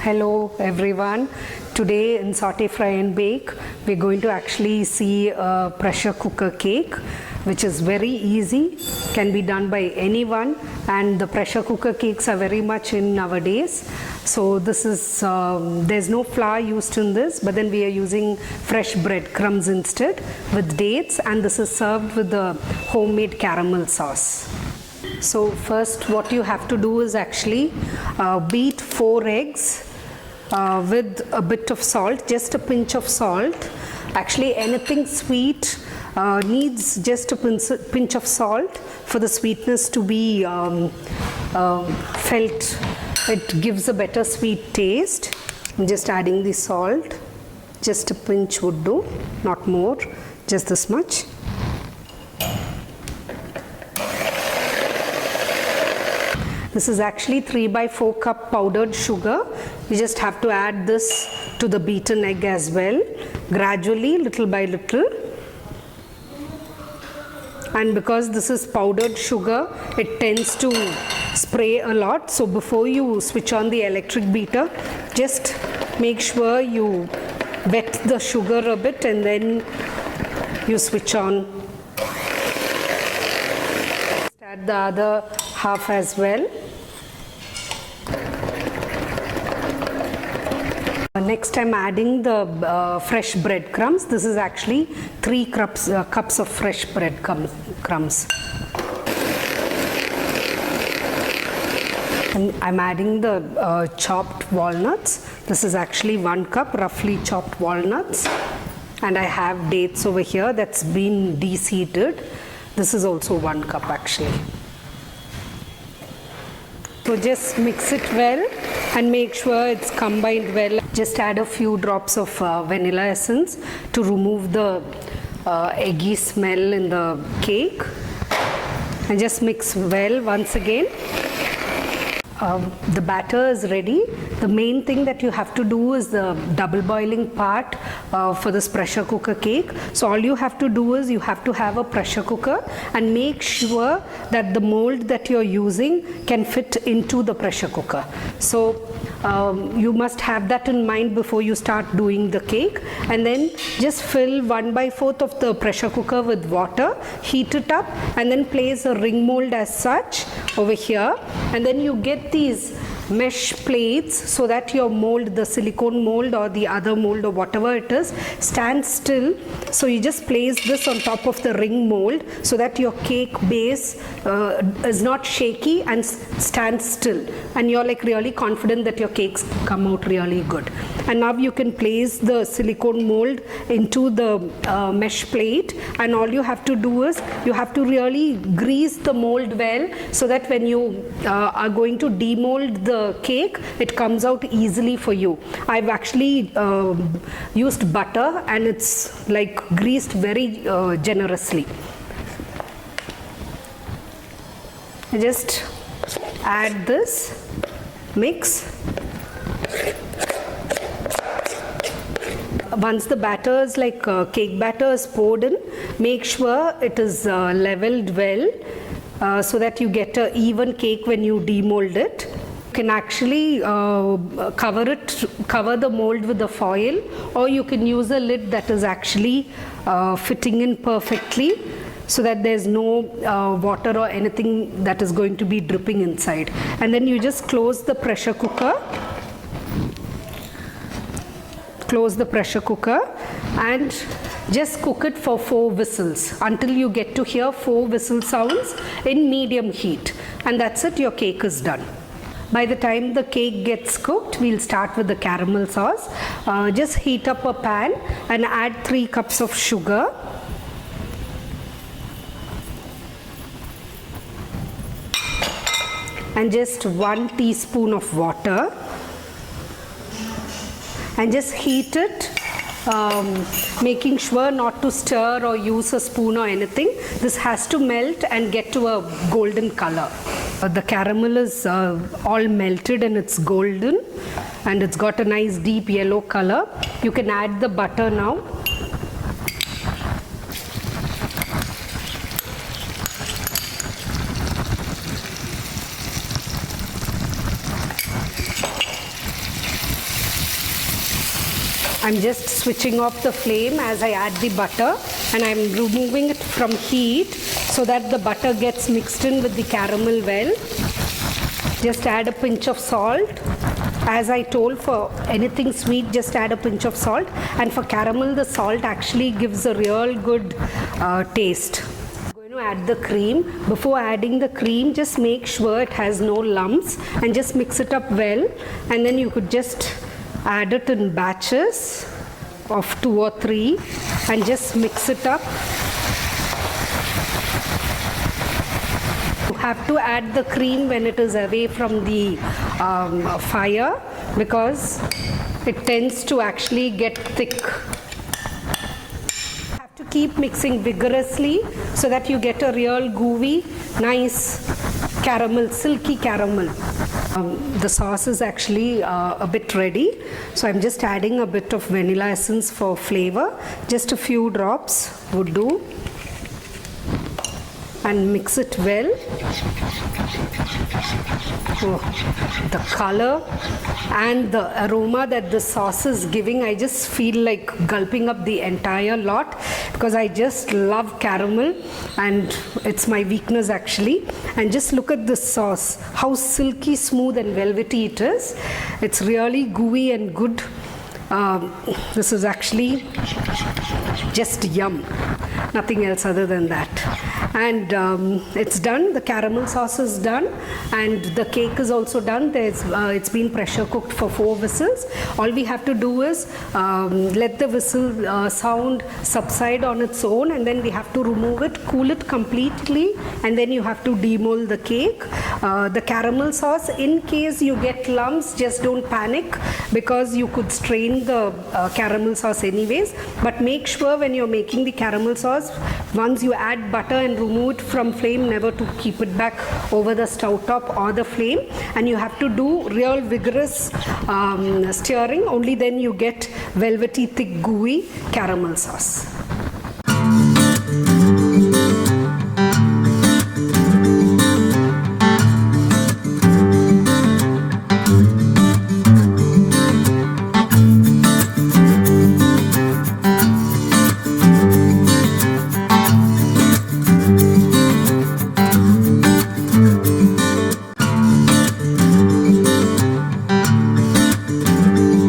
Hello everyone. Today in Saute Fry and Bake we're going to actually see a pressure cooker cake which is very easy, can be done by anyone, and the pressure cooker cakes are very much in nowadays. So this is there's no flour used in this, but then we are using fresh breadcrumbs instead with dates, and this is served with the homemade caramel sauce. So first what you have to do is actually beat 4 eggs with a bit of salt, just a pinch of salt. Actually anything sweet needs just a pinch of salt for the sweetness to be felt. It gives a better sweet taste. I'm just adding the salt, just a pinch would do, not more, just this much. This is actually 3/4 cup powdered sugar. You just have to add this to the beaten egg as well, gradually, little by little. And because this is powdered sugar, it tends to spray a lot. So before you switch on the electric beater, just make sure you wet the sugar a bit and then you switch on. Just add the other half as well. Next I'm adding the fresh breadcrumbs. This is actually 3 cups of fresh breadcrumbs. And I'm adding the chopped walnuts. This is actually 1 cup roughly chopped walnuts. And I have dates over here that's been de-seeded. This is also 1 cup actually. So just mix it well and make sure it's combined well. Just add a few drops of vanilla essence to remove the eggy smell in the cake, and just mix well once again. The batter is ready. The main thing that you have to do is the double boiling part for this pressure cooker cake. So all you have to do is you have to have a pressure cooker and make sure that the mold that you're using can fit into the pressure cooker. So you must have that in mind before you start doing the cake, and then just fill 1/4 of the pressure cooker with water, heat it up, and then place a ring mold as such over here, and then you get these mesh plates so that your mold, the silicone mold or the other mold or whatever it is, stands still. So you just place this on top of the ring mold so that your cake base is not shaky and stands still, and you're like really confident that your cakes come out really good. And now you can place the silicone mold into the mesh plate, and all you have to do is you have to really grease the mold well so that when you are going to demold the cake, it comes out easily for you. I've actually used butter and it's like greased very generously. Just add this, mix. Once the batter is like cake batter is poured in, make sure it is leveled well so that you get an even cake when you demold it. You can actually cover the mold with the foil, or you can use a lid that is actually fitting in perfectly so that there's no water or anything that is going to be dripping inside. And then you just close the pressure cooker. Close the pressure cooker and just cook it for 4 whistles until you get to hear 4 whistle sounds in medium heat, and that's it, your cake is done. By the time the cake gets cooked, we'll start with the caramel sauce. Just heat up a pan and add 3 cups of sugar. And just 1 teaspoon of water. And just heat it, making sure not to stir or use a spoon or anything. This has to melt and get to a golden color. The caramel is all melted and it's golden, and it's got a nice deep yellow color. You can add the butter now. I'm just switching off the flame as I add the butter, and I'm removing it from heat so that the butter gets mixed in with the caramel well. Just add a pinch of salt. As I told, for anything sweet, just add a pinch of salt, and for caramel, the salt actually gives a real good taste. I'm going to add the cream. Before adding the cream, just make sure it has no lumps and just mix it up well, and then you could just add it in batches of 2 or 3 and just mix it up. You have to add the cream when it is away from the fire, because it tends to actually get thick. You have to keep mixing vigorously so that you get a real gooey, nice caramel, silky caramel. The sauce is actually a bit ready, so I'm just adding a bit of vanilla essence for flavor. Just a few drops would do, and mix it well. Oh, the color and the aroma that the sauce is giving, I just feel like gulping up the entire lot, because I just love caramel and it's my weakness actually. And just look at this sauce, how silky smooth and velvety it is. It's really gooey and good. This is actually just yum, nothing else other than that. And it's done. The caramel sauce is done, and the cake is also done. It's been pressure cooked for 4 whistles. All we have to do is let the whistle sound subside on its own, and then we have to remove it, cool it completely, and then you have to demold the cake. The caramel sauce, in case you get lumps, just don't panic, because you could strain the caramel sauce anyways. But make sure when you're making the caramel sauce, once you add butter and remove it from flame, never to keep it back over the stove top or the flame, and you have to do real vigorous stirring. Only then you get velvety, thick, gooey caramel sauce.